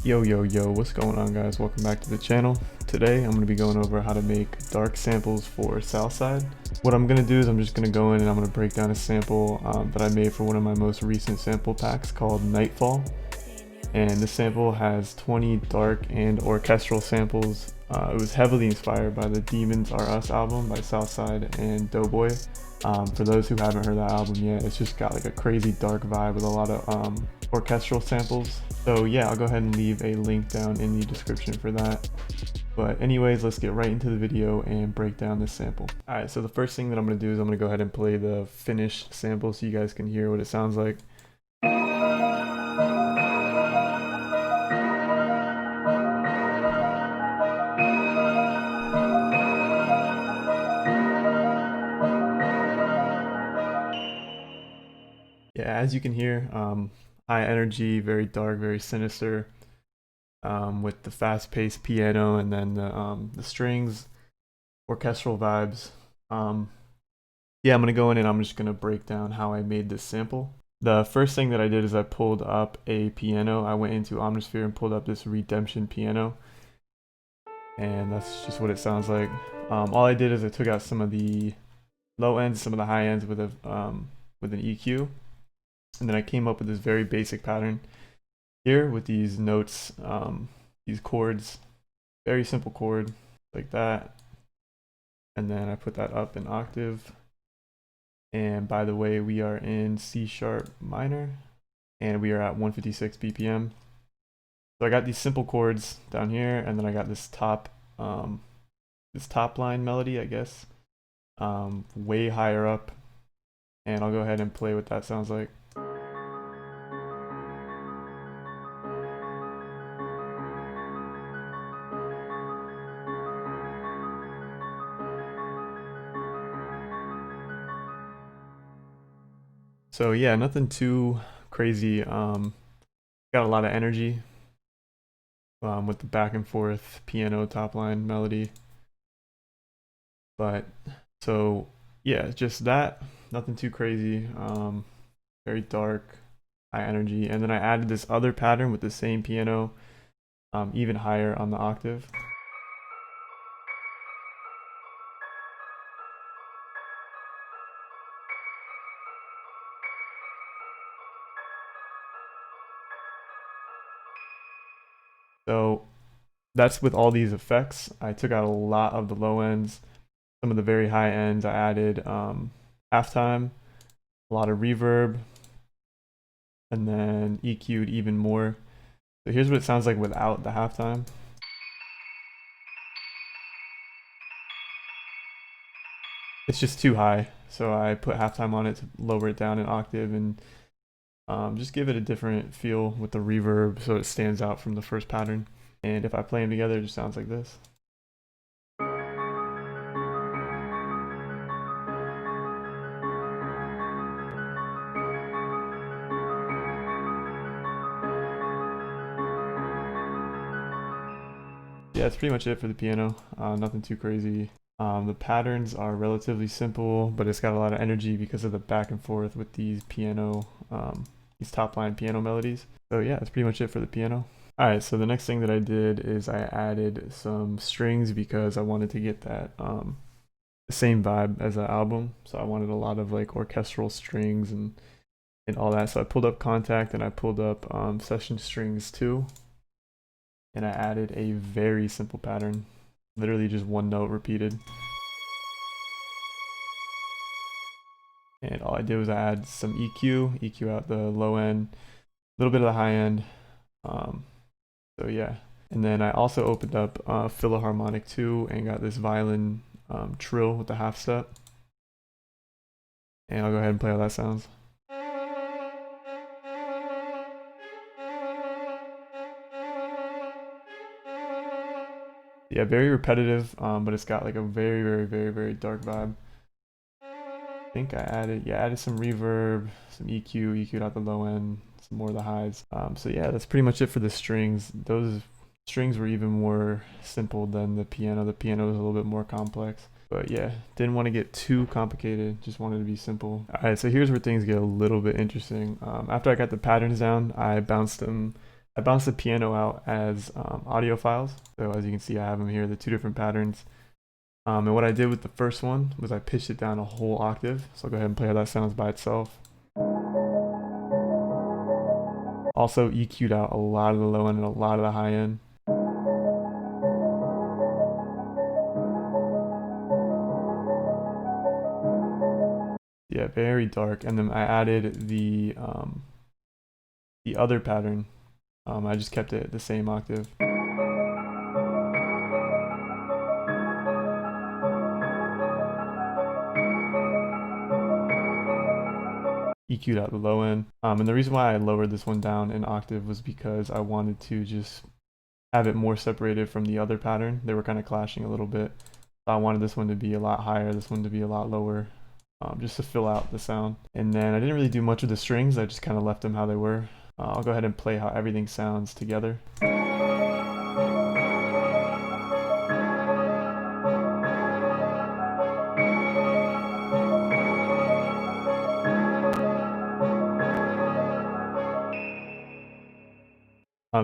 Yo, what's going on, guys? Welcome back to the channel. Today I'm going to be going over how to make dark samples for Southside. What I'm going to do is I'm just going to go in and I'm going to break down a sample that I made for one of my most recent sample packs called Nightfall. And this sample has 20 dark and orchestral samples. It was heavily inspired by the Demons Are Us album by Southside and Doeboy. For those who haven't heard that album yet, it's just got like a crazy dark vibe with a lot of orchestral samples. So yeah, I'll go ahead and leave a link down in the description for that. But anyways, let's get right into the video and break down this sample. Alright, so the first thing that I'm going to do is I'm going to go ahead and play the finished sample so you guys can hear what it sounds like. Yeah, as you can hear, high energy, very dark, very sinister, with the fast-paced piano and then the strings, orchestral vibes. Yeah, I'm gonna go in and I'm just gonna break down how I made this sample. The first thing that I did is I pulled up a piano. I went into Omnisphere and pulled up this Redemption piano, and that's just what it sounds like. All I did is I took out some of the low ends, some of the high ends with an EQ. And then I came up with this very basic pattern here with these notes, these chords, very simple chord like that. And then I put that up in octave. And by the way, we are in C sharp minor and we are at 156 BPM. So I got these simple chords down here, and then I got this top line melody, I guess, way higher up. And I'll go ahead and play what that sounds like. So yeah, nothing too crazy. Got a lot of energy with the back and forth piano top line melody. But so yeah, just that. Nothing too crazy. Very dark, high energy. And then I added this other pattern with the same piano, even higher on the octave. So that's with all these effects. I took out a lot of the low ends, some of the very high ends. I added halftime, a lot of reverb, and then EQ'd even more. So here's what it sounds like without the halftime. It's just too high, so I put halftime on it to lower it down an octave and just give it a different feel with the reverb so it stands out from the first pattern. And if I play them together, it just sounds like this. Yeah, that's pretty much it for the piano. Nothing too crazy. The patterns are relatively simple, but it's got a lot of energy because of the back and forth with these these top line piano melodies. So yeah, that's pretty much it for the piano. Alright, so the next thing that I did is I added some strings because I wanted to get that the same vibe as the album. So I wanted a lot of like orchestral strings and all that. So I pulled up Contact and I pulled up Session Strings too. And I added a very simple pattern, literally just one note repeated. And all I did was I add some EQ out the low end, a little bit of the high end. So yeah, and then I also opened up Philharmonic 2 and got this violin trill with the half step. And I'll go ahead and play how that sounds. Yeah, very repetitive, but it's got like a very dark vibe. I think I added some reverb, some EQ'd out the low end, some more of the highs. So yeah, that's pretty much it for the strings. Those strings were even more simple than the piano. The piano was a little bit more complex. But yeah, didn't want to get too complicated, just wanted to be simple. Alright, so here's where things get a little bit interesting. After I got the patterns down, I bounced them I bounced the piano out as audio files. So as you can see, I have them here, the two different patterns. And what I did with the first one was I pitched it down a whole octave. So I'll go ahead and play how that sounds by itself. Also EQ'd out a lot of the low end and a lot of the high end. Yeah, very dark. And then I added the other pattern. I just kept it the same octave. EQ'd out the low end. And the reason why I lowered this one down an octave was because I wanted to just have it more separated from the other pattern. They were kind of clashing a little bit. So I wanted this one to be a lot higher, this one to be a lot lower, just to fill out the sound. And then I didn't really do much with the strings. I just kind of left them how they were. I'll go ahead and play how everything sounds together.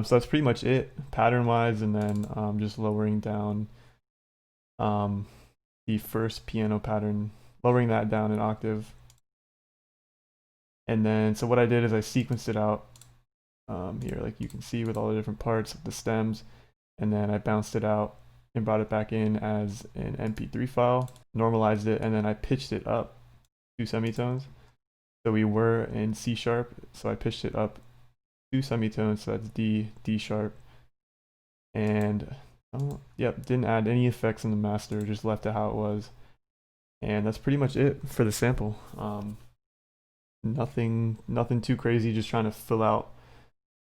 So that's pretty much it pattern wise, and then just lowering down the first piano pattern, lowering that down an octave. And then so what I did is I sequenced it out here, like you can see, with all the different parts of the stems, and then I bounced it out and brought it back in as an MP3 file, normalized it, and then I pitched it up 2 semitones. So we were in C sharp, so I pitched it up 2 semitones, so that's D, D sharp, and yep, didn't add any effects in the master, just left it how it was. And that's pretty much it for the sample. Nothing too crazy, just trying to fill out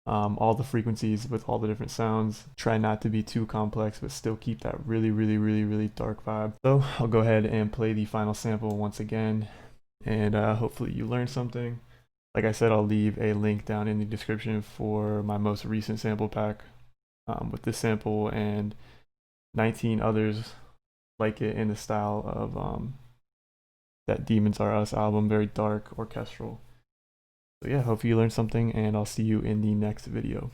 all the frequencies with all the different sounds. Try not to be too complex, but still keep that really dark vibe. So I'll go ahead and play the final sample once again, and hopefully you learned something. Like I said, I'll leave a link down in the description for my most recent sample pack with this sample and 19 others like it in the style of that Demons Are Us album, very dark, orchestral. So yeah, hope you learned something, and I'll see you in the next video.